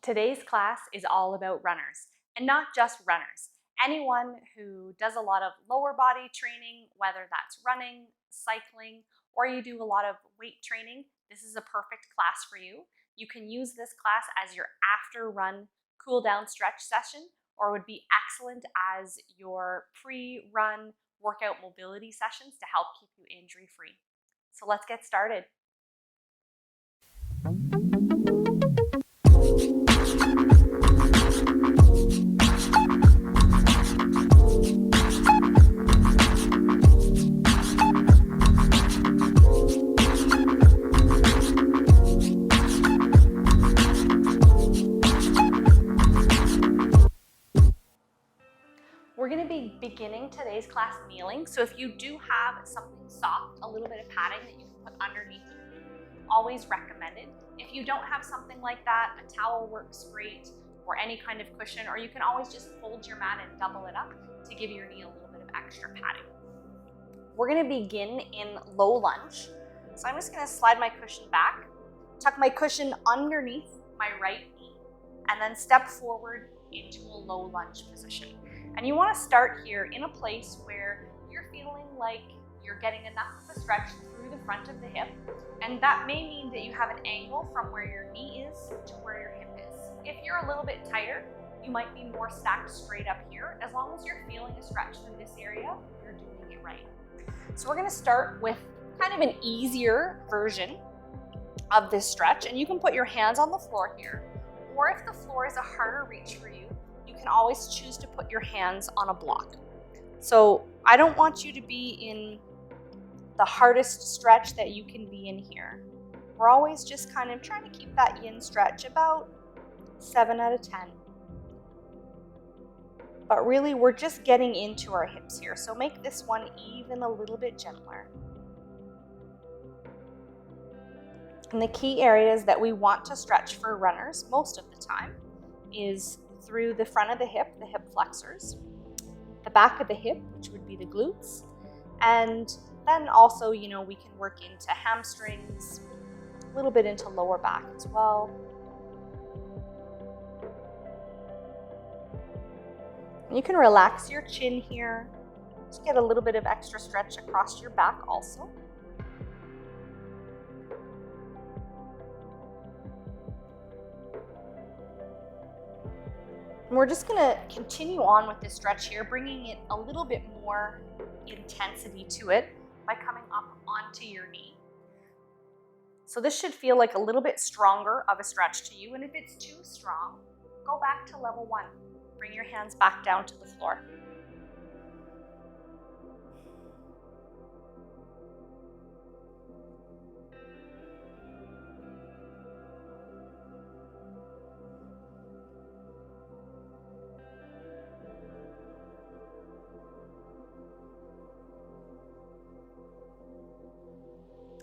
Today's class is all about runners, and not just runners. Anyone who does a lot of lower body training, whether that's running, cycling, or you do a lot of weight training, this is a perfect class for you. You can use this class as your after run cool down stretch session, or would be excellent as your pre-run workout mobility sessions to help keep you injury free. So let's get started. We're going to be beginning today's class kneeling, so if you do have something soft, a little bit of padding that you can put underneath you, always recommended. If you don't have something like that, a towel works great, or any kind of cushion, or you can always just fold your mat and double it up to give your knee a little bit of extra padding. We're going to begin in low lunge, so I'm just going to slide my cushion back, tuck my cushion underneath my right knee, and then step forward into a low lunge position. And you want to start here in a place where you're feeling like you're getting enough of a stretch through the front of the hip. And that may mean that you have an angle from where your knee is to where your hip is. If you're a little bit tighter, you might be more stacked straight up here. As long as you're feeling a stretch through this area, you're doing it right. So we're going to start with kind of an easier version of this stretch. And you can put your hands on the floor here. Or if the floor is a harder reach for you, you can always choose to put your hands on a block. So I don't want you to be in the hardest stretch that you can be in here. We're always just kind of trying to keep that yin stretch about 7 out of 10. But really, we're just getting into our hips here. So make this one even a little bit gentler. And the key areas that we want to stretch for runners most of the time is through the front of the hip flexors, the back of the hip, which would be the glutes, and then also, we can work into hamstrings, a little bit into lower back as well. You can relax your chin here, just get a little bit of extra stretch across your back also. And we're just going to continue on with this stretch here, bringing it a little bit more intensity to it by coming up onto your knee. So this should feel like a little bit stronger of a stretch to you. And if it's too strong, go back to level 1. Bring your hands back down to the floor.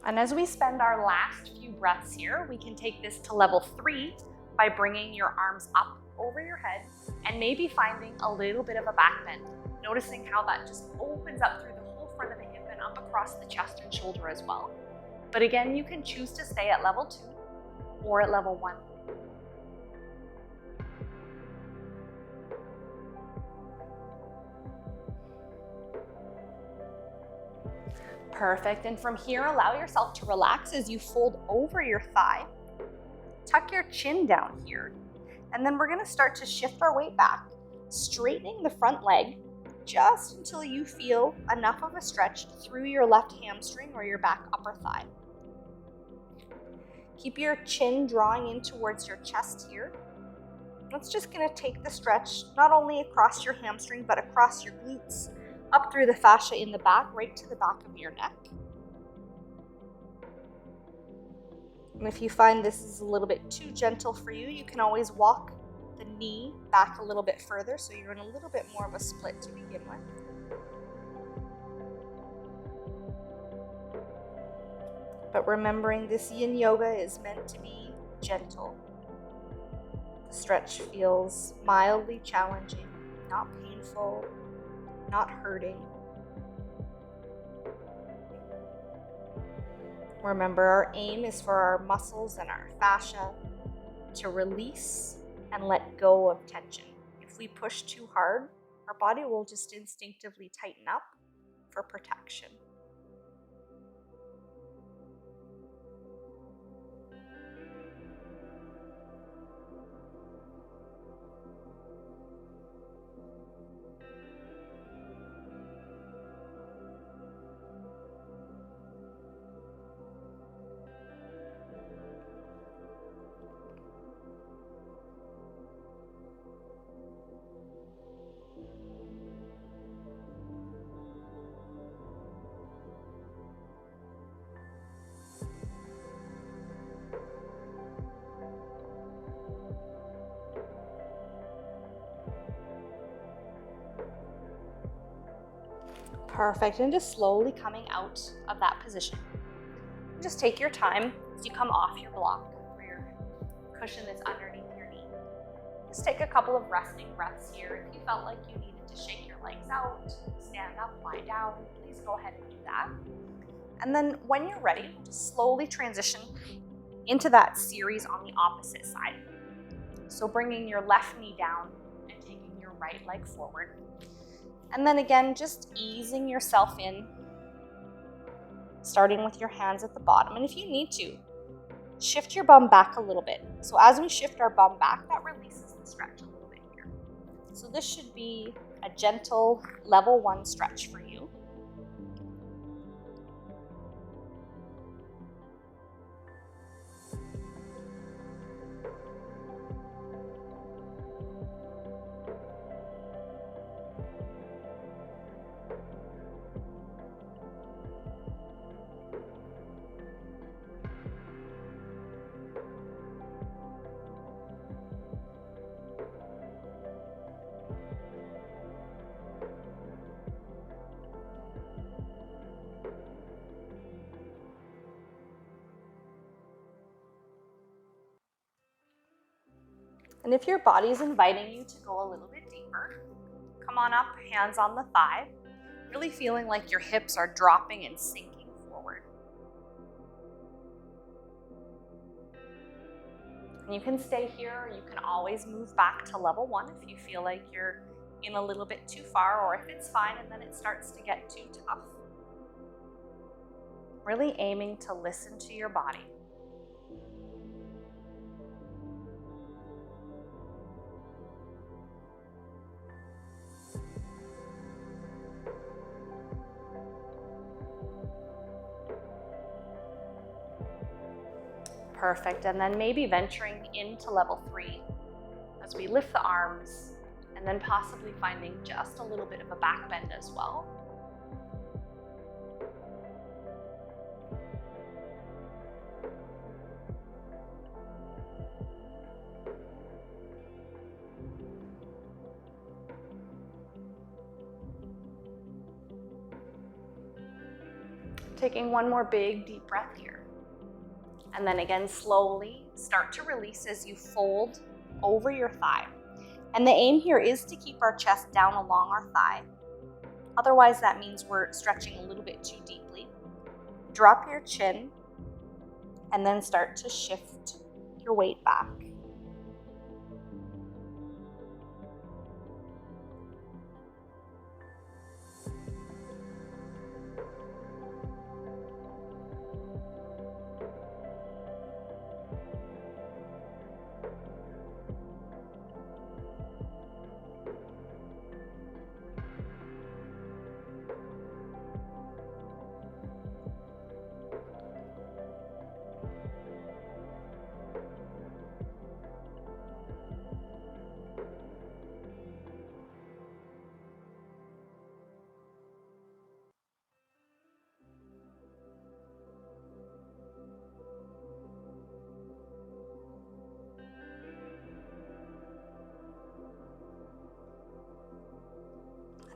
And as we spend our last few breaths here, we can take this to level 3 by bringing your arms up over your head and maybe finding a little bit of a back bend. Noticing how that just opens up through the whole front of the hip and up across the chest and shoulder as well. But again, you can choose to stay at level 2 or at level 1. Perfect, and from here, allow yourself to relax as you fold over your thigh. Tuck your chin down here, and then we're gonna start to shift our weight back, straightening the front leg just until you feel enough of a stretch through your left hamstring or your back upper thigh. Keep your chin drawing in towards your chest here. That's just gonna take the stretch not only across your hamstring, but across your glutes, up through the fascia in the back, right to the back of your neck. And if you find this is a little bit too gentle for you, you can always walk the knee back a little bit further so you're in a little bit more of a split to begin with. But remembering this yin yoga is meant to be gentle. The stretch feels mildly challenging, not painful, not hurting. Remember, our aim is for our muscles and our fascia to release and let go of tension. If we push too hard, our body will just instinctively tighten up for protection. Perfect, and just slowly coming out of that position. Just take your time as you come off your block or your cushion that's underneath your knee. Just take a couple of resting breaths here. If you felt like you needed to shake your legs out, stand up, lie down, please go ahead and do that. And then when you're ready, just slowly transition into that series on the opposite side. So bringing your left knee down and taking your right leg forward. And then again, just easing yourself in, starting with your hands at the bottom. And if you need to, shift your bum back a little bit. So as we shift our bum back, that releases the stretch a little bit here. So this should be a gentle level 1 stretch for you. And if your body's inviting you to go a little bit deeper, come on up, hands on the thigh, really feeling like your hips are dropping and sinking forward. And you can stay here, or you can always move back to level 1 if you feel like you're in a little bit too far, or if it's fine and then it starts to get too tough. Really aiming to listen to your body. Perfect, and then maybe venturing into level 3 as we lift the arms and then possibly finding just a little bit of a back bend as well. Taking one more big deep breath here. And then again, slowly start to release as you fold over your thigh. And the aim here is to keep our chest down along our thigh. Otherwise, that means we're stretching a little bit too deeply. Drop your chin and then start to shift your weight back.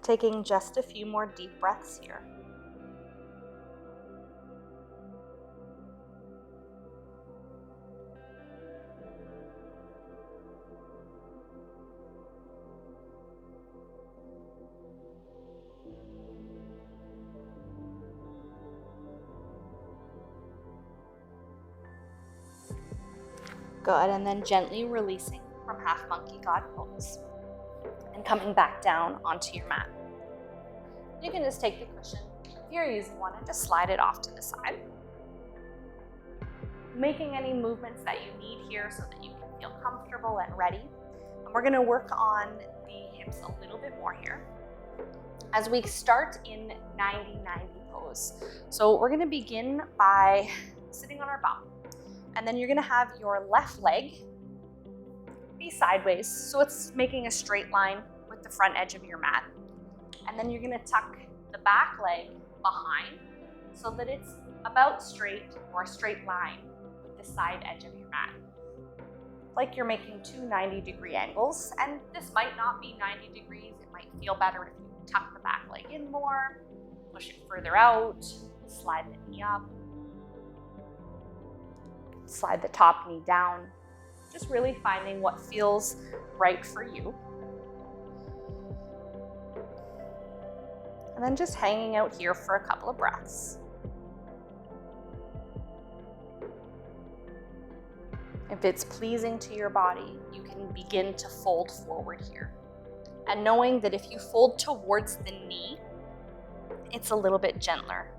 Taking just a few more deep breaths here. Good, and then gently releasing from half monkey God pose. And coming back down onto your mat. You can just take the cushion, if you're using one, and just slide it off to the side. Making any movements that you need here so that you can feel comfortable and ready. And we're going to work on the hips a little bit more here as we start in 90-90 pose. So we're going to begin by sitting on our bum, and then you're going to have your left leg be sideways, so it's making a straight line with the front edge of your mat. And then you're going to tuck the back leg behind so that it's about straight, or a straight line with the side edge of your mat. Like you're making two 90-degree angles, and this might not be 90 degrees. It might feel better if you tuck the back leg in more, push it further out, slide the knee up, slide the top knee down. Just really finding what feels right for you. And then just hanging out here for a couple of breaths. If it's pleasing to your body, you can begin to fold forward here. And knowing that if you fold towards the knee, it's a little bit gentler.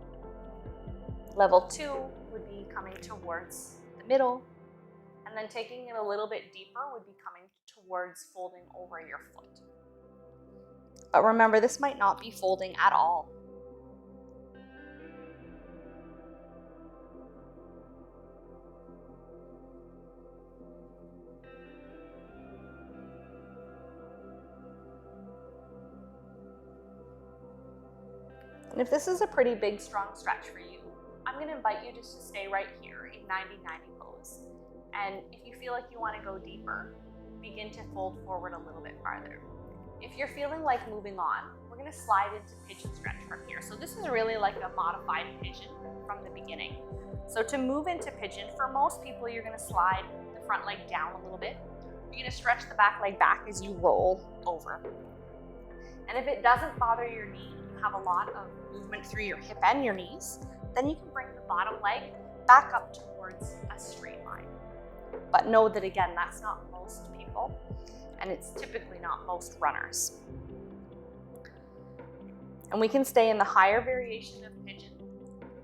Level 2 would be coming towards the middle, and then taking it a little bit deeper would be coming towards folding over your foot. But remember, this might not be folding at all. And if this is a pretty big, strong stretch for you, I'm going to invite you just to stay right here in 90-90 pose. And if you feel like you want to go deeper, begin to fold forward a little bit farther. If you're feeling like moving on, we're going to slide into pigeon stretch from here. So this is really like a modified pigeon from the beginning. So to move into pigeon, for most people, you're going to slide the front leg down a little bit. You're going to stretch the back leg back as you roll over. And if it doesn't bother your knee, you have a lot of movement through your hip and your knees, then you can bring the bottom leg back up towards a straight line. But know that, again, that's not most people, and it's typically not most runners. And we can stay in the higher variation of pigeon,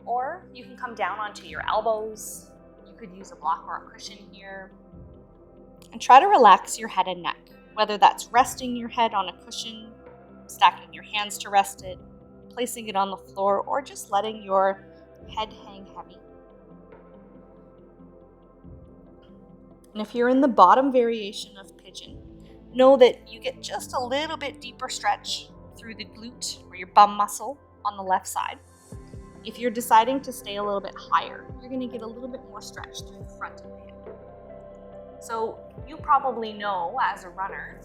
or you can come down onto your elbows. You could use a block or a cushion here. And try to relax your head and neck, whether that's resting your head on a cushion, stacking your hands to rest it, placing it on the floor, or just letting your head hang heavy. And if you're in the bottom variation of pigeon, know that you get just a little bit deeper stretch through the glute or your bum muscle on the left side. If you're deciding to stay a little bit higher, you're going to get a little bit more stretch through the front of the hip. So you probably know as a runner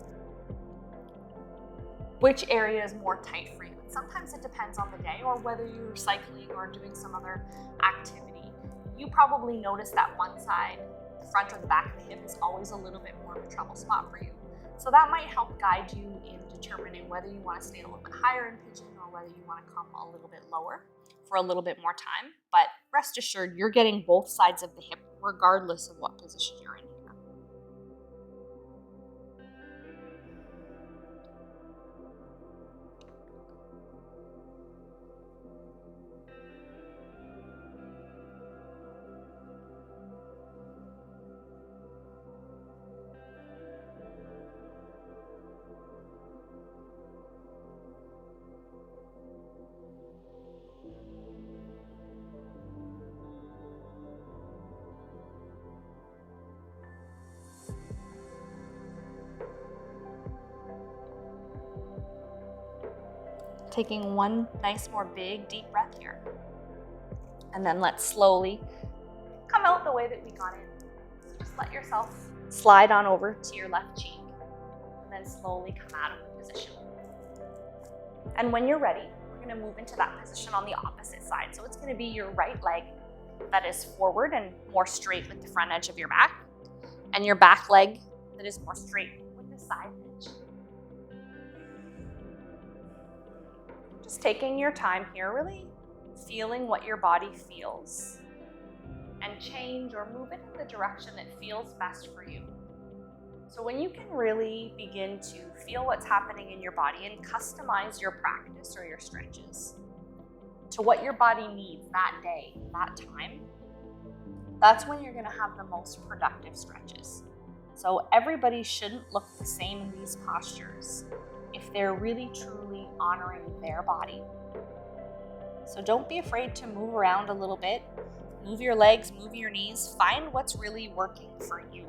which area is more tight for you. And sometimes it depends on the day or whether you're cycling or doing some other activity. You probably notice that one side, the front or the back of the hip, is always a little bit more of a trouble spot for you. So that might help guide you in determining whether you want to stay a little bit higher in pigeon or whether you want to come a little bit lower for a little bit more time. But rest assured, you're getting both sides of the hip regardless of what position you're in. Taking one nice, more big, deep breath here. And then let's slowly come out the way that we got in. So just let yourself slide on over to your left cheek, and then slowly come out of the position. And when you're ready, we're going to move into that position on the opposite side. So it's going to be your right leg that is forward and more straight with the front edge of your back, and your back leg that is more straight with the side edge. Just taking your time here, really feeling what your body feels, and change or move it in the direction that feels best for you. So when you can really begin to feel what's happening in your body and customize your practice or your stretches to what your body needs that day, that time, that's when you're going to have the most productive stretches. So everybody shouldn't look the same in these postures if they're really truly honoring their body. So don't be afraid to move around a little bit. Move your legs, move your knees, find what's really working for you.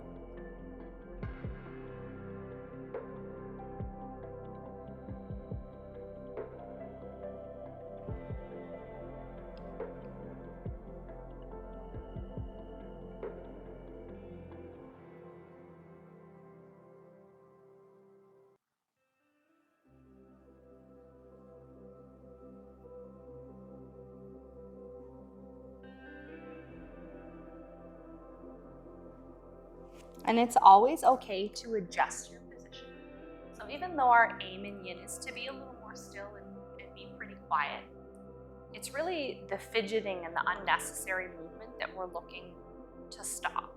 And it's always okay to adjust your position. So even though our aim in yin is to be a little more still and be pretty quiet, it's really the fidgeting and the unnecessary movement that we're looking to stop.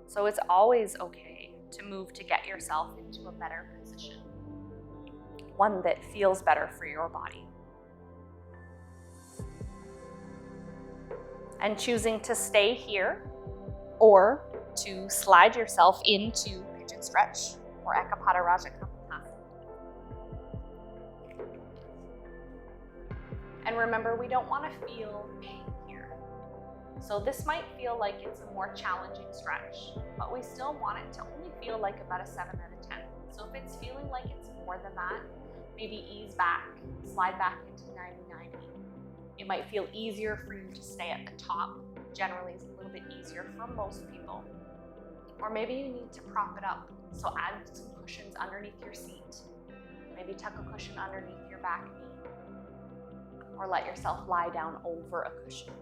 So it's always okay to move to get yourself into a better position, one that feels better for your body. And choosing to stay here or to slide yourself into pigeon stretch or Ekapada Raja Kapalabhati. And remember, we don't want to feel pain here. So this might feel like it's a more challenging stretch, but we still want it to only feel like about a 7 out of 10. So if it's feeling like it's more than that, maybe ease back, slide back into 90-90. It might feel easier for you to stay at the top. Generally, it's a little bit easier for most people. Or maybe you need to prop it up. So add some cushions underneath your seat. Maybe tuck a cushion underneath your back knee. Or let yourself lie down over a cushion.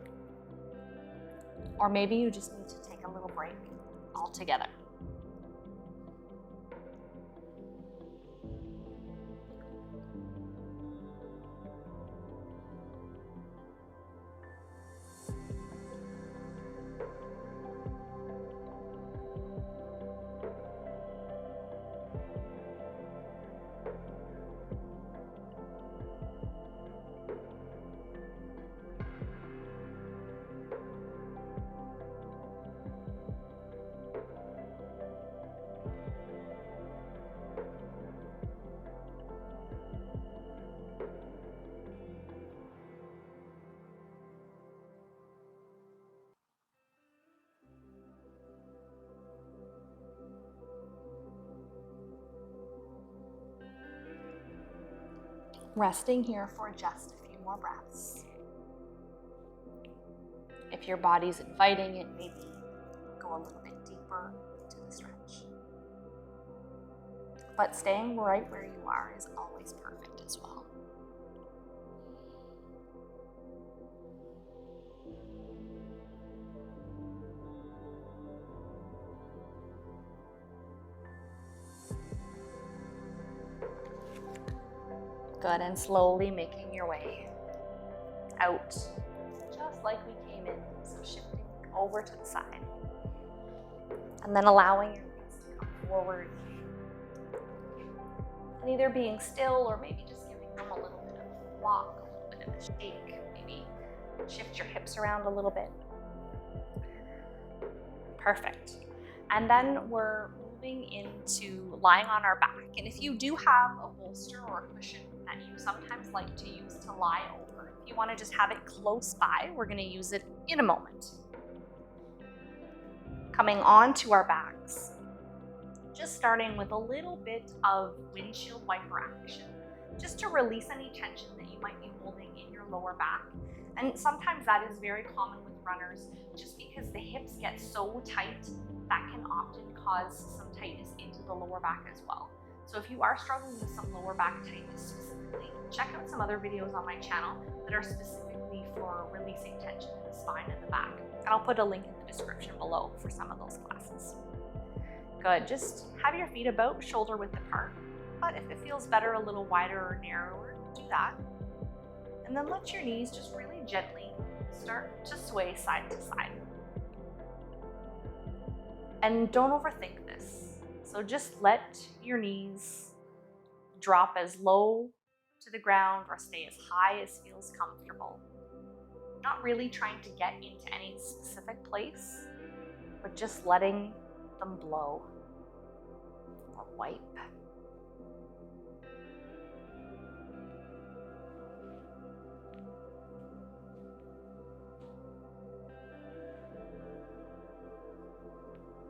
Or maybe you just need to take a little break altogether. Resting here for just a few more breaths. If your body's inviting it, maybe go a little bit deeper into the stretch. But staying right where you are is always perfect as well. Good, and slowly making your way out, just like we came in. So shifting over to the side. And then allowing your knees to come forward. And either being still or maybe just giving them a little bit of a walk, a little bit of a shake. Maybe shift your hips around a little bit. Perfect. And then we're moving into lying on our back. And if you do have a bolster or a cushion that you sometimes like to use to lie over, if you want to just have it close by, we're going to use it in a moment. Coming onto our backs, just starting with a little bit of windshield wiper action, just to release any tension that you might be holding in your lower back. And sometimes that is very common with runners, just because the hips get so tight, that can often cause some tightness into the lower back as well. So if you are struggling with some lower back tightness specifically, check out some other videos on my channel that are specifically for releasing tension in the spine and the back. And I'll put a link in the description below for some of those classes. Good, just have your feet about shoulder width apart, but if it feels better a little wider or narrower, do that. And then let your knees just really gently start to sway side to side. And don't overthink this. So just let your knees drop as low to the ground or stay as high as feels comfortable. Not really trying to get into any specific place, but just letting them blow or wipe.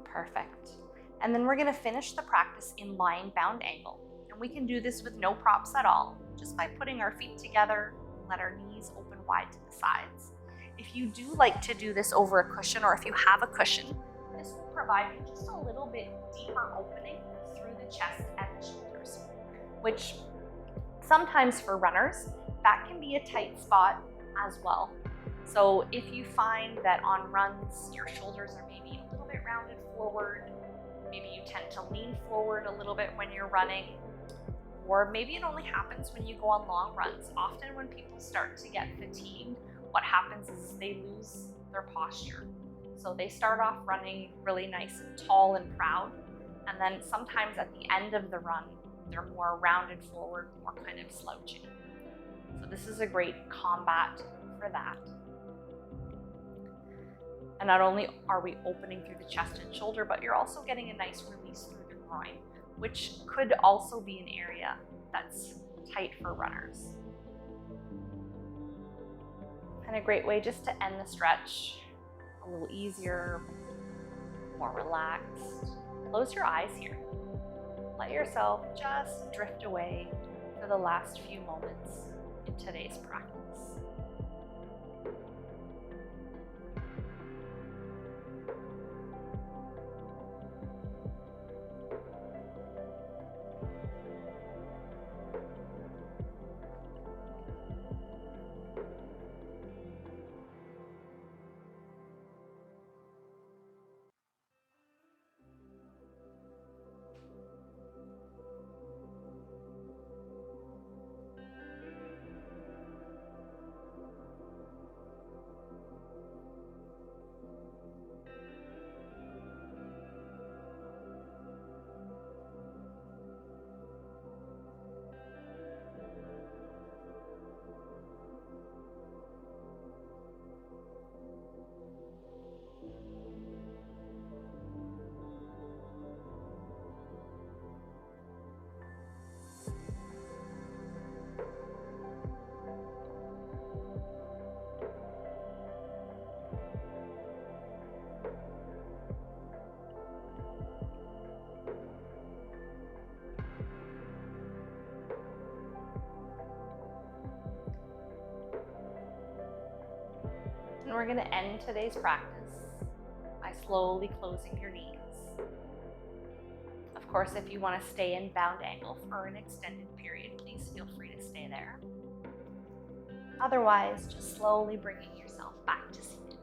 Perfect. And then we're going to finish the practice in lying bound angle. And we can do this with no props at all, just by putting our feet together, let our knees open wide to the sides. If you do like to do this over a cushion, or if you have a cushion, this will provide you just a little bit deeper opening through the chest and the shoulders, which sometimes for runners, that can be a tight spot as well. So if you find that on runs, your shoulders are maybe a little bit rounded forward, maybe you tend to lean forward a little bit when you're running, or maybe it only happens when you go on long runs. Often when people start to get fatigued, what happens is they lose their posture. So they start off running really nice and tall and proud, and then sometimes at the end of the run, they're more rounded forward, more kind of slouching. So this is a great combat for that. And not only are we opening through the chest and shoulder, but you're also getting a nice release through the groin, which could also be an area that's tight for runners. And a great way just to end the stretch, a little easier, more relaxed. Close your eyes here. Let yourself just drift away for the last few moments in today's practice. And we're going to end today's practice by slowly closing your knees. Of course, if you want to stay in bound angle for an extended period, please feel free to stay there. Otherwise, just slowly bringing yourself back to seated.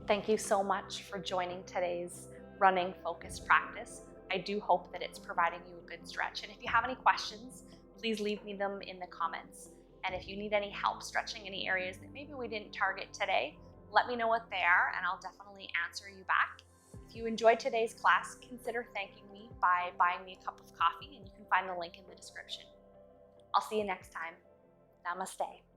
Thank you so much for joining today's running focused practice. I do hope that it's providing you a good stretch. And if you have any questions, please leave me them in the comments. And if you need any help stretching any areas that maybe we didn't target today, let me know what they are and I'll definitely answer you back. If you enjoyed today's class, consider thanking me by buying me a cup of coffee, and you can find the link in the description. I'll see you next time. Namaste.